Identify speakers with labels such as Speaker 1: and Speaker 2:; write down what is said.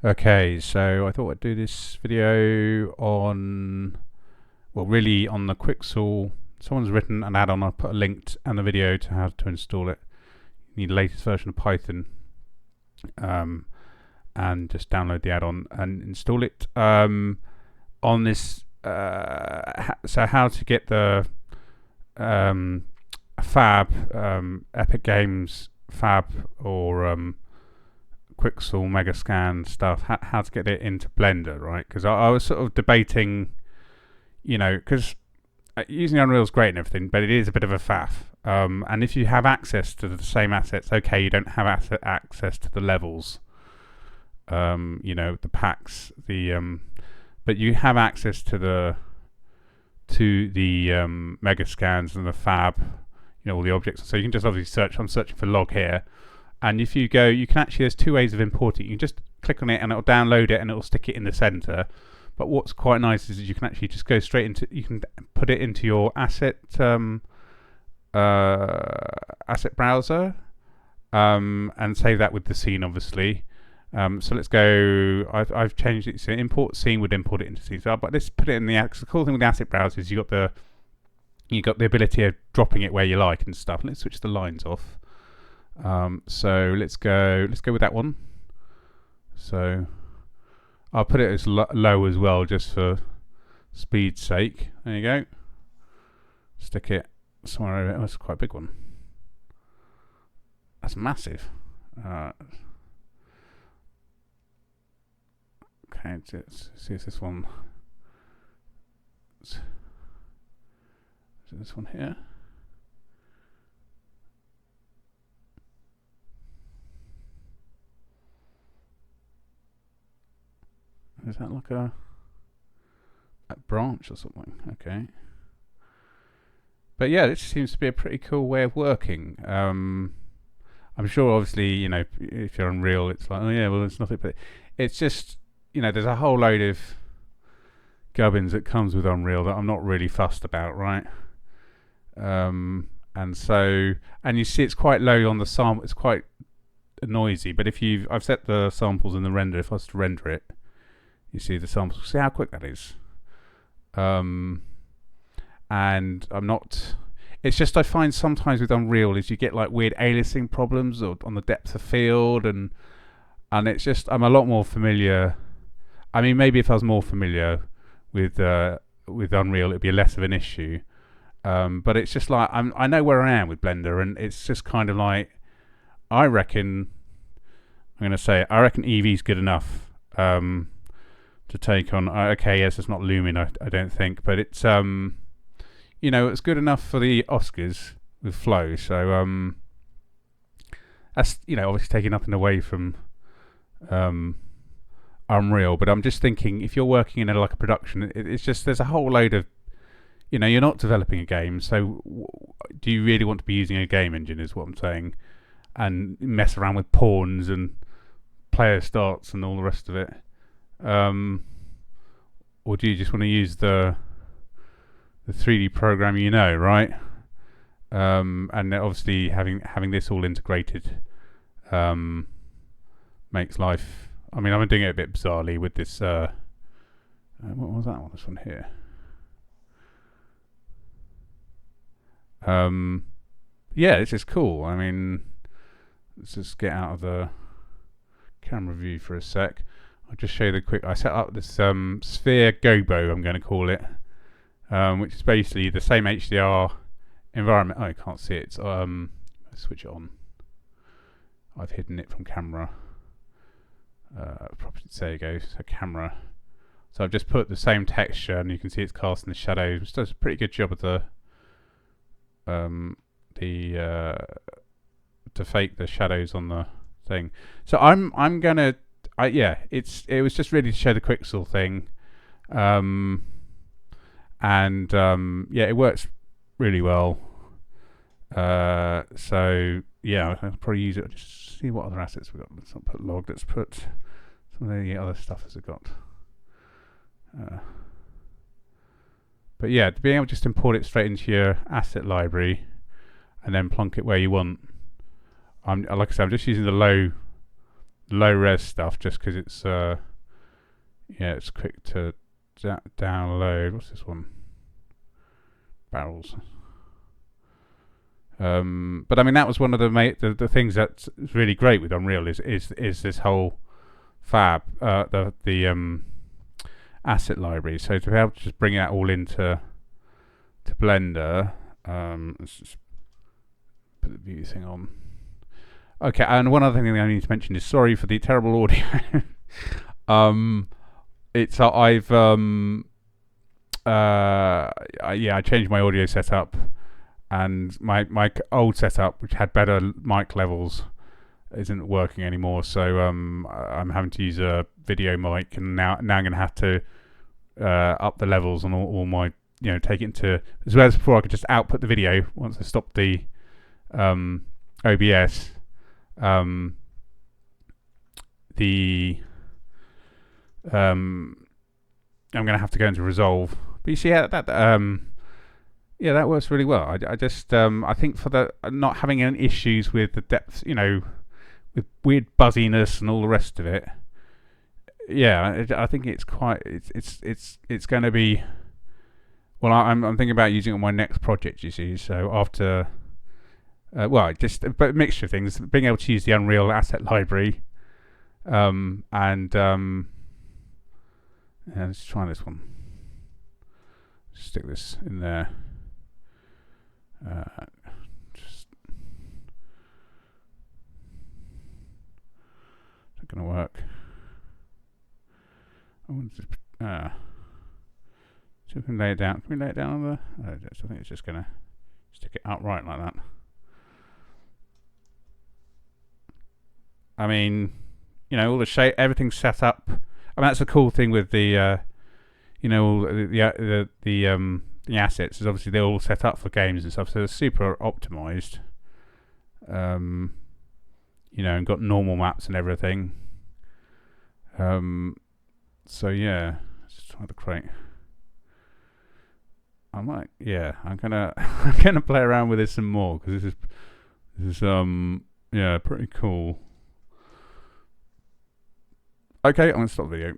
Speaker 1: Okay, so I thought I'd do this video on, well, really on the Quixel. Someone's written an add-on. I'll put a link and a video to how to install it. You need the latest version of Python, and just download the add-on and install it. On this, so how to get the Fab, Epic Games Fab, or Quixel Megascan stuff, how to get it into Blender, right? Because I was sort of debating, because using Unreal is great and everything, but it is a bit of a faff. And if you have access to the same assets, okay, you don't have access to the levels, the packs, but you have access to the Megascans and the Fab, all the objects. So you can just obviously search. I'm searching for log here. And if you go, you can actually, there's two ways of importing. You can just click on it and it'll download it and it'll stick it in the center. But what's quite nice is you can actually just go straight into, you can put it into your asset browser, and save that with the scene, obviously. So let's go, I've changed it, so import scene would import it into scene. So, but let's put it in the cool thing with the asset browser is you got the ability of dropping it where you like and stuff. Let's switch the lines off. So let's go with that one. So I'll put it as low as well, just for speed's sake. There you go. Stick it somewhere over. Oh, that's quite a big one. That's massive. Okay, let's see if this one. Is it this one here? Is that like a branch or something? Okay. But yeah, this seems to be a pretty cool way of working. I'm sure, obviously, if you're Unreal, it's like, oh yeah, well, it's nothing. But it's just, there's a whole load of gubbins that comes with Unreal that I'm not really fussed about, right? And you see, it's quite low on the sample. It's quite noisy. But I've set the samples in the render. If I was to render it, you see the samples. See how quick that is. And I'm not. It's just I find sometimes with Unreal is you get like weird aliasing problems or on the depth of field, and it's just I'm a lot more familiar. I mean, maybe if I was more familiar with Unreal, it'd be less of an issue. But it's just like I know where I am with Blender, and it's just kind of like I reckon eevee's good enough. To take on, okay, yes, it's not Lumin, I don't think, but it's it's good enough for the Oscars with Flow. So that's obviously taking nothing away from Unreal, but I'm just thinking if you're working in like a production, it's just there's a whole load of you're not developing a game, so do you really want to be using a game engine? Is what I'm saying, and mess around with pawns and player starts and all the rest of it. Or do you just want to use the 3D program, right? And obviously having this all integrated makes life. I mean, I'm doing it a bit bizarrely with this. What was that one? This one here. Yeah, it's just cool. I mean, let's just get out of the camera view for a sec. I'll just show you the quick. I set up this sphere gobo, I'm going to call it, which is basically the same HDR environment. Oh, I can't see it. Let's switch it on. I've hidden it from camera. Properties. There you go. So camera. So I've just put the same texture, and you can see it's casting the shadows. It does a pretty good job of to fake the shadows on the thing. So I'm gonna. It was just really to show the Quixel thing, it works really well. So yeah, I'll probably use it. Just see what other assets we've got. Let's not put log. Let's put some of the other stuff as it got. But yeah, to be able to just import it straight into your asset library and then plonk it where you want. Like I said, I'm just using the low low res stuff just because it's it's quick to download. What's this one? Barrels. But I mean, that was one of the things that's really great with Unreal is this whole fab, the asset library. So to be able to just bring that all into Blender, let's just put the view thing on. Okay, and one other thing I need to mention is sorry for the terrible audio. It's I've I changed my audio setup, and my old setup, which had better mic levels, isn't working anymore. So I'm having to use a video mic, and now I'm going to have to up the levels on all my, take it into, as well as before I could just output the video once I stopped the OBS. I'm going to have to go into Resolve. But you see how that works really well. I just I think for the not having any issues with the depth, with weird buzziness and all the rest of it. Yeah, I think it's quite. It's going to be. Well, I'm thinking about using it on my next project. You see, so after. But a mixture of things. Being able to use the Unreal Asset Library, let's try this one. Stick this in there. Just is it going to work? I want to. So we can lay it down. Can we lay it down on the? I think it's just going to stick it upright like that. I mean, all the shape, everything's set up. I mean, that's the cool thing with the, all the assets is obviously they're all set up for games and stuff, so they're super optimized. And got normal maps and everything. So yeah, let's just try the crate. I'm gonna I'm gonna play around with this some more because this is pretty cool. Okay, I'm gonna stop the video.